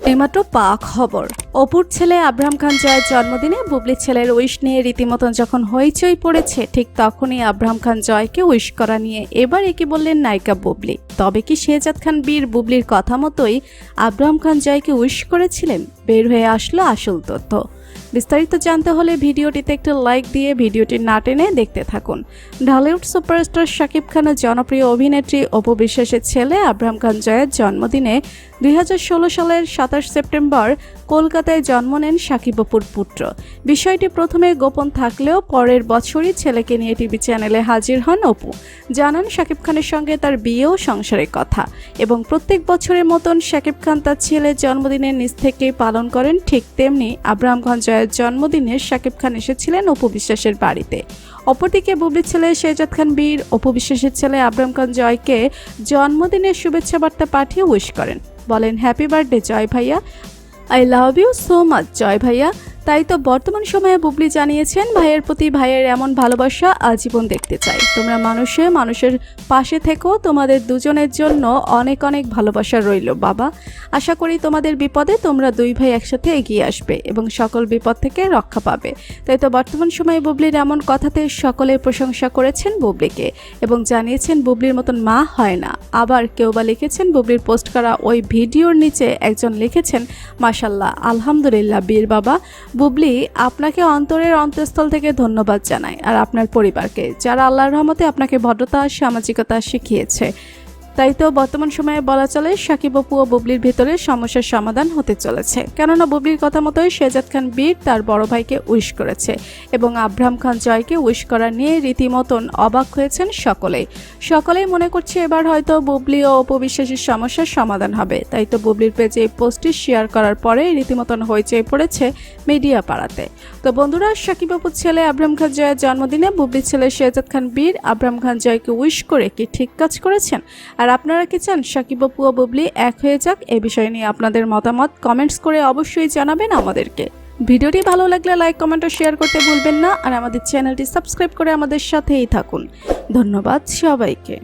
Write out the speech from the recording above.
এইমাত্র খবর অপুর ছেলে আব্রাহাম খান জয়ের জন্মদিনে বুবলির ছেলের উইশ নিয়ে রীতিমতন যখন হইচই পড়েছে, ঠিক তখনই আব্রাহাম খান জয়কে উইশ করা নিয়ে এবার একে বললেন নায়িকা বুবলি। তবে কি শেহজাদ খান বীর বুবলির কথা মতোই আব্রাহাম খান জয়কে উইশ করেছিলেন? বের হয়ে আসলো আসল তথ্য। বিস্তারিত জানতে হলে ভিডিওটিতে একটু লাইক দিয়ে ভিডিওটি না টেনে দেখতে থাকুন। ঢালিউড সুপারস্টার শাকিব খানের জনপ্রিয় অভিনেত্রী অপু বিশ্বাসের ছেলে আব্রাহাম খান জয়ের জন্মদিনে 2016 সালের 27 সেপ্টেম্বর কলকাতায় জন্ম নেন শাকিব অপুর পুত্র। বিষয়টি প্রথমে গোপন থাকলেও পরের বছরই ছেলেকে নিয়ে টিভি চ্যানেলে হাজির হন অপু। জানান শাকিব খানের সঙ্গে তার বিয়ে ও সংসারের কথা, এবং প্রত্যেক বছরের মতন শাকিব খান তার ছেলের জন্মদিনের নিজ থেকেই পালন করেন। ঠিক তেমনি আব্রাহাম খান জয়ের জন্মদিনে শাকিব খান এসেছিলেন অপু বিশ্বাসের বাড়িতে। অপরদিকে বুবলির ছেলে শেহজাদ খান বীর অপু বিশ্বাসের ছেলে আব্রাহাম খান জয়কে জন্মদিনের শুভেচ্ছা বার্তা পাঠিয়ে উইশ করেন। বলেন, হ্যাপি বার্থডে জয় ভাইয়া, I love you so much Joy ভাইয়া। তাই তো বর্তমান সময়ে বুবলি জানিয়েছেন, ভাইয়ের প্রতি ভাইয়ের এমন ভালোবাসা আজীবন দেখতে চাই। তোমরা মানুষের পাশে থেকো, তোমাদের দুজনের জন্য অনেক অনেক ভালোবাসা রইল বাবা। আশা করি তোমাদের বিপদে তোমরা দুই ভাই একসাথে এগিয়ে আসবে এবং সকল বিপদ থেকে রক্ষা পাবে। তাই তো বর্তমান সময়ে বুবলির এমন কথাতে সকলে প্রশংসা করেছেন বুবলিকে এবং জানিয়েছেন বুবলির মতন মা হয় না। আবার কেউ বা লিখেছেন, বুবলির পোস্ট করা ওই ভিডিওর নিচে একজন লিখেছেন, মাশাল্লাহ আলহামদুলিল্লাহ বীর বাবা। বুবলি, আপনাকে অন্তরের অন্তঃস্থল থেকে ধন্যবাদ জানাই, আর আপনার পরিবারকে, যারা আল্লাহর রহমতে আপনাকে ভদ্রতা সামাজিকতা শিখিয়েছে। তাই তো বর্তমান সময়ে বলা চলে শাকিব অপু ও বুবলির ভিতরে সমস্যার সমাধান হতে চলেছে। কেননা বুবলির কথা মতোই শেহজাদ খান বীর তার বড় ভাইকে উইশ করেছে এবং আব্রাহাম খান জয়কে উইশ করা নিয়ে রীতিমতন অবাক হয়েছেন সকলেই মনে করছে এবার হয়তো বুবলি ও অপু বিশ্বাসের সমস্যার সমাধান হবে। তাই তো বুবলির পেজে এই পোস্টটি শেয়ার করার পরে রীতিমতন হইচই পড়েছে মিডিয়া পাড়াতে। তো বন্ধুরা, শাকিব অপুর ছেলে আব্রাহাম খান জয়ের জন্মদিনে বুবলির ছেলে শেহজাদ খান বীর আব্রাহাম খান জয়কে উইশ করে কি ঠিক কাজ করেছেন? আর আপনারা কি চান শাকিব অপু ও বুবলি এক হয়ে যাক? এই বিষয় নিয়ে আপনাদের মতামত কমেন্টস করে অবশ্যই জানাবেন আমাদেরকে। ভিডিওটি ভালো লাগলে লাইক, কমেন্ট ও শেয়ার করতে ভুলবেন না, আর আমাদের চ্যানেলটি সাবস্ক্রাইব করে আমাদের সাথেই থাকুন। ধন্যবাদ সবাইকে।